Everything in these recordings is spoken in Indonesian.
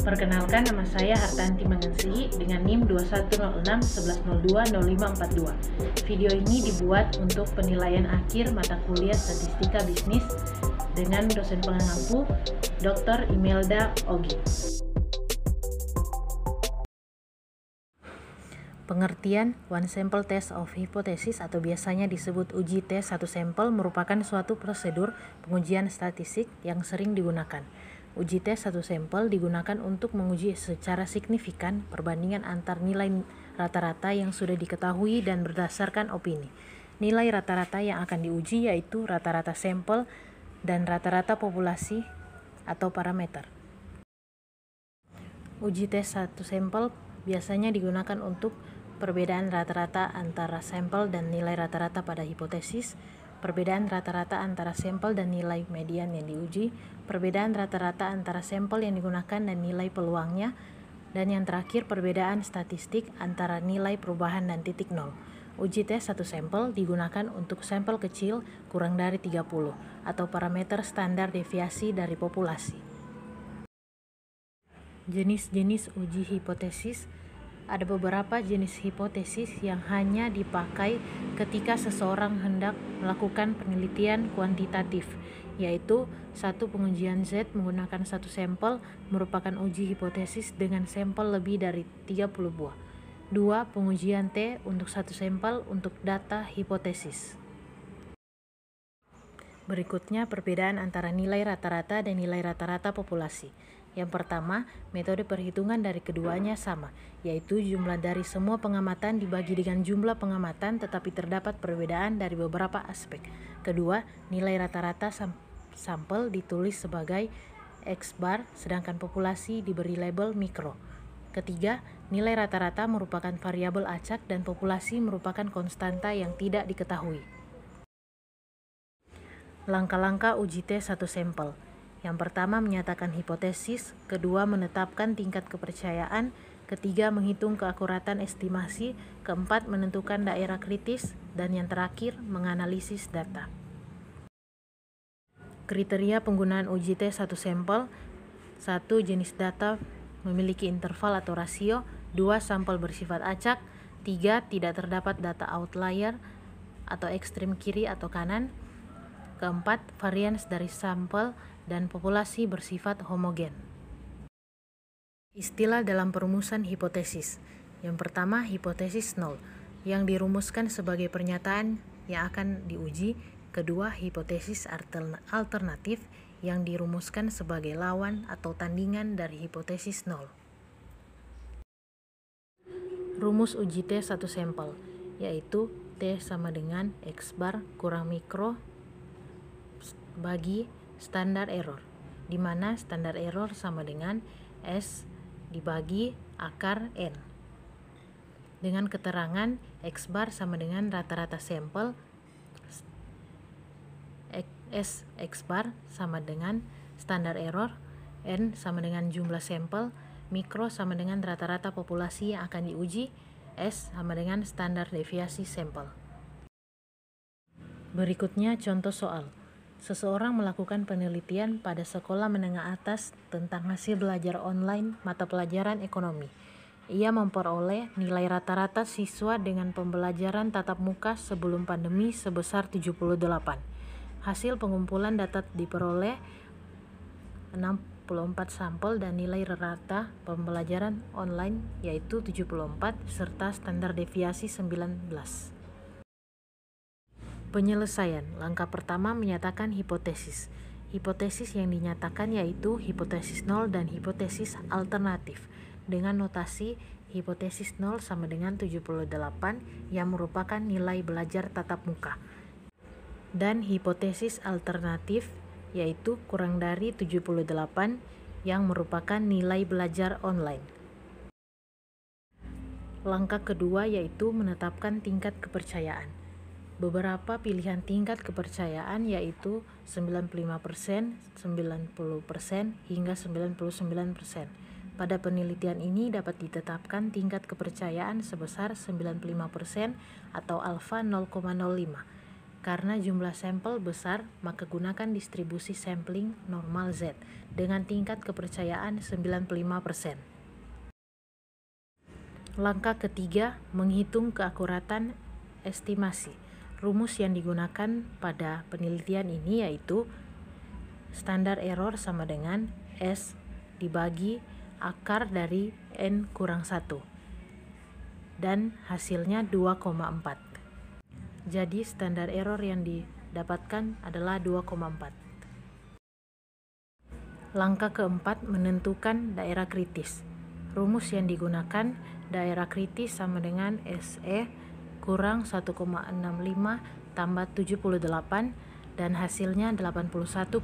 Perkenalkan, nama saya Hartanti Mangansihi dengan NIM 210611020542. Video ini dibuat untuk penilaian akhir mata kuliah Statistika Bisnis dengan dosen pengampu Dr. Imelda Ogi. Pengertian one sample test of hypothesis atau biasanya disebut uji tes satu sampel merupakan suatu prosedur pengujian statistik yang sering digunakan. Uji tes satu sampel digunakan untuk menguji secara signifikan perbandingan antar nilai rata-rata yang sudah diketahui dan berdasarkan opini. Nilai rata-rata yang akan diuji yaitu rata-rata sampel dan rata-rata populasi atau parameter. Uji tes satu sampel biasanya digunakan untuk perbedaan rata-rata antara sampel dan nilai rata-rata pada hipotesis, perbedaan rata-rata antara sampel dan nilai median yang diuji, perbedaan rata-rata antara sampel yang digunakan dan nilai peluangnya, dan yang terakhir perbedaan statistik antara nilai perubahan dan titik nol. Uji tes satu sampel digunakan untuk sampel kecil kurang dari 30 atau parameter standar deviasi dari populasi. Jenis-jenis uji hipotesis. Ada beberapa jenis hipotesis yang hanya dipakai ketika seseorang hendak melakukan penelitian kuantitatif, yaitu satu, pengujian Z menggunakan satu sampel merupakan uji hipotesis dengan sampel lebih dari 30 buah. 2. Pengujian T untuk satu sampel untuk data hipotesis. Berikutnya perbedaan antara nilai rata-rata dan nilai rata-rata populasi. Yang pertama, metode perhitungan dari keduanya sama, yaitu jumlah dari semua pengamatan dibagi dengan jumlah pengamatan tetapi terdapat perbedaan dari beberapa aspek. Kedua, nilai rata-rata sampel ditulis sebagai X bar sedangkan populasi diberi label mikro. Ketiga, nilai rata-rata merupakan variabel acak dan populasi merupakan konstanta yang tidak diketahui. Langkah-langkah uji tes satu sampel. Yang pertama, menyatakan hipotesis, kedua, menetapkan tingkat kepercayaan, ketiga, menghitung keakuratan estimasi, keempat, menentukan daerah kritis, dan yang terakhir, menganalisis data. Kriteria penggunaan uji tes satu sampel. 1. Jenis data memiliki interval atau rasio. 2. Sampel bersifat acak. 3. Tidak terdapat data outlier atau ekstrem kiri atau kanan. Keempat, varians dari sampel dan populasi bersifat homogen. Istilah dalam perumusan hipotesis. Yang pertama, hipotesis nol, yang dirumuskan sebagai pernyataan yang akan diuji. Kedua, hipotesis alternatif, yang dirumuskan sebagai lawan atau tandingan dari hipotesis nol. Rumus uji T satu sampel, yaitu T sama dengan X bar kurang mikro bagi standar error, di mana standar error sama dengan S dibagi akar N. Dengan keterangan X bar sama dengan rata-rata sampel, S X bar sama dengan standar error, N sama dengan jumlah sampel, mikro sama dengan rata-rata populasi yang akan diuji, S sama dengan standar deviasi sampel. Berikutnya contoh soal. Seseorang melakukan penelitian pada sekolah menengah atas tentang hasil belajar online mata pelajaran ekonomi. Ia memperoleh nilai rata-rata siswa dengan pembelajaran tatap muka sebelum pandemi sebesar 78. Hasil pengumpulan data diperoleh 64 sampel dan nilai rata pembelajaran online yaitu 74 serta standar deviasi 19. Penyelesaian. Langkah pertama, menyatakan hipotesis. Hipotesis yang dinyatakan yaitu hipotesis nol dan hipotesis alternatif dengan notasi hipotesis nol sama dengan 78 yang merupakan nilai belajar tatap muka, dan hipotesis alternatif yaitu kurang dari 78 yang merupakan nilai belajar online. Langkah kedua yaitu menetapkan tingkat kepercayaan. Beberapa pilihan tingkat kepercayaan yaitu 95%, 90%, hingga 99%. Pada penelitian ini dapat ditetapkan tingkat kepercayaan sebesar 95% atau alfa 0,05. Karena jumlah sampel besar, maka gunakan distribusi sampling normal Z dengan tingkat kepercayaan 95%. Langkah ketiga, menghitung keakuratan estimasi. Rumus yang digunakan pada penelitian ini yaitu standar error sama dengan S dibagi akar dari N kurang 1 dan hasilnya 2,4. Jadi standar error yang didapatkan adalah 2,4. Langkah keempat, menentukan daerah kritis. Rumus yang digunakan daerah kritis sama dengan SE kurang 1,65 tambah 78 dan hasilnya 81,96.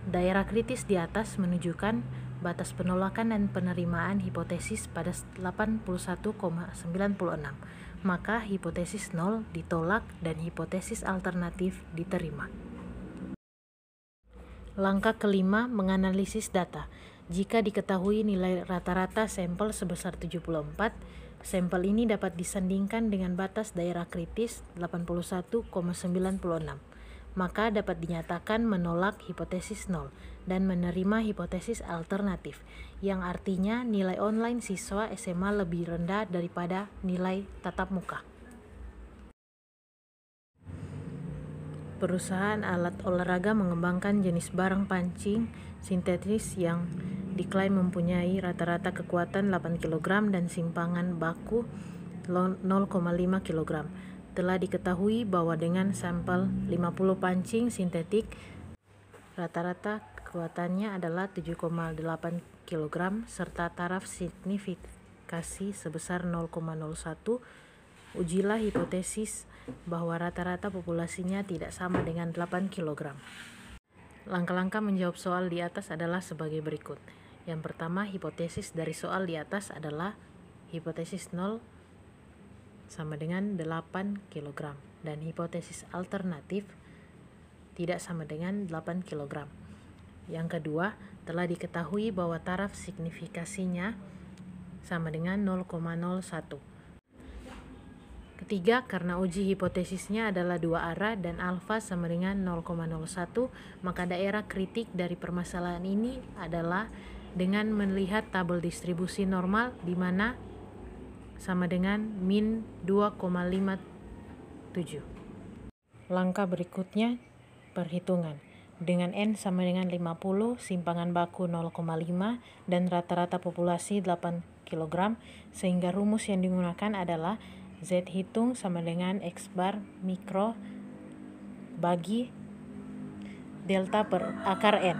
Daerah kritis di atas menunjukkan batas penolakan dan penerimaan hipotesis pada 81,96. Maka hipotesis 0 ditolak dan hipotesis alternatif diterima. Langkah kelima, menganalisis data. Jika diketahui nilai rata-rata sampel sebesar 74, sampel ini dapat disandingkan dengan batas daerah kritis 81,96. Maka dapat dinyatakan menolak hipotesis 0 dan menerima hipotesis alternatif, yang artinya nilai online siswa SMA lebih rendah daripada nilai tatap muka. Perusahaan alat olahraga mengembangkan jenis barang pancing sintetis yang diklaim mempunyai rata-rata kekuatan 8 kg dan simpangan baku 0,5 kg. Telah diketahui bahwa dengan sampel 50 pancing sintetik, rata-rata kekuatannya adalah 7,8 kg serta taraf signifikasi sebesar 0,01. Ujilah hipotesis bahwa rata-rata populasinya tidak sama dengan 8 kg. Langkah-langkah menjawab soal di atas adalah sebagai berikut. Yang pertama, hipotesis dari soal di atas adalah hipotesis 0 sama dengan 8 kg dan hipotesis alternatif tidak sama dengan 8 kg. Yang kedua, telah diketahui bahwa taraf signifikasinya sama dengan 0,01. Ketiga, karena uji hipotesisnya adalah dua arah dan alfa sama dengan 0,01, maka daerah kritik dari permasalahan ini adalah dengan melihat tabel distribusi normal di mana sama dengan min 2,57. Langkah berikutnya, perhitungan. Dengan N sama dengan 50, simpangan baku 0,5 dan rata-rata populasi 8 kg, sehingga rumus yang digunakan adalah Z hitung sama dengan X bar mikro bagi delta per akar N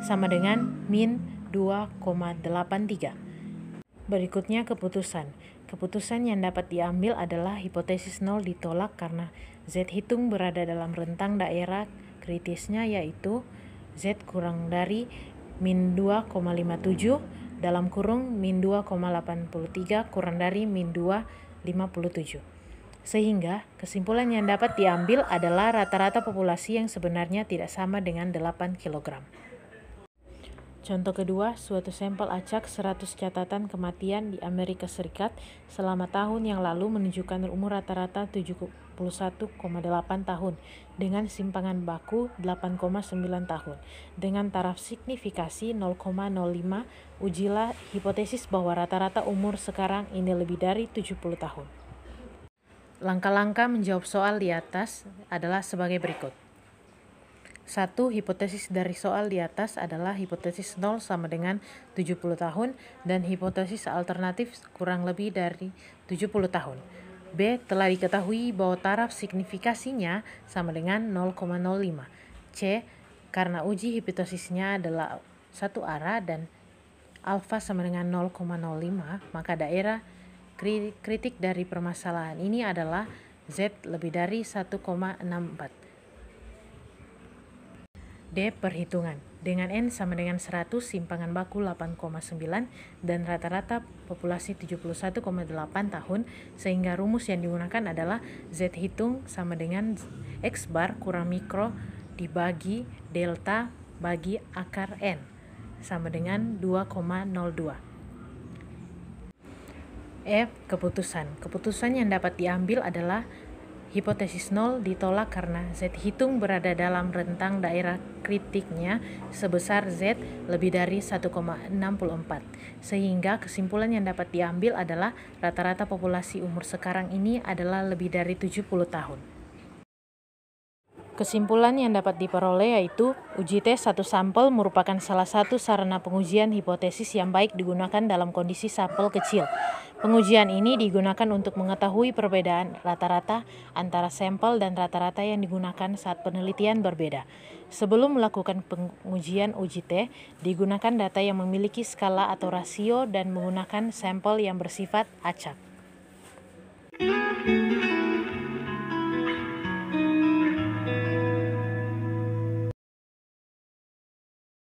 sama dengan min 2,83. Berikutnya keputusan. Keputusan yang dapat diambil adalah hipotesis 0 ditolak karena Z hitung berada dalam rentang daerah kritisnya yaitu Z kurang dari min 2,57 dalam kurung min 2,83 kurang dari min 2,57. Sehingga kesimpulan yang dapat diambil adalah rata-rata populasi yang sebenarnya tidak sama dengan 8 kg. Contoh kedua, suatu sampel acak 100 catatan kematian di Amerika Serikat selama tahun yang lalu menunjukkan umur rata-rata 71,8 tahun dengan simpangan baku 8,9 tahun. Dengan taraf signifikasi 0,05, ujilah hipotesis bahwa rata-rata umur sekarang ini lebih dari 70 tahun. Langkah-langkah menjawab soal di atas adalah sebagai berikut. 1. Hipotesis dari soal di atas adalah hipotesis 0 sama dengan 70 tahun dan hipotesis alternatif kurang lebih dari 70 tahun. B. Telah diketahui bahwa taraf signifikasinya sama dengan 0,05. C. Karena uji hipotesisnya adalah satu arah dan alfa sama dengan 0,05, maka daerah kritik dari permasalahan ini adalah Z lebih dari 1,64. D. Perhitungan. Dengan N sama dengan 100, simpangan baku 8,9 dan rata-rata populasi 71,8 tahun, sehingga rumus yang digunakan adalah Z hitung sama dengan X bar kurang mikro dibagi delta bagi akar N sama dengan 2,02. E. Keputusan. Keputusan yang dapat diambil adalah Hipotesis 0 ditolak karena Z hitung berada dalam rentang daerah kritiknya sebesar Z lebih dari 1,64. Sehingga kesimpulan yang dapat diambil adalah rata-rata populasi umur sekarang ini adalah lebih dari 70 tahun. Kesimpulan yang dapat diperoleh yaitu uji tes satu sampel merupakan salah satu sarana pengujian hipotesis yang baik digunakan dalam kondisi sampel kecil. Pengujian ini digunakan untuk mengetahui perbedaan rata-rata antara sampel dan rata-rata yang digunakan saat penelitian berbeda. Sebelum melakukan pengujian uji T, digunakan data yang memiliki skala atau rasio dan menggunakan sampel yang bersifat acak.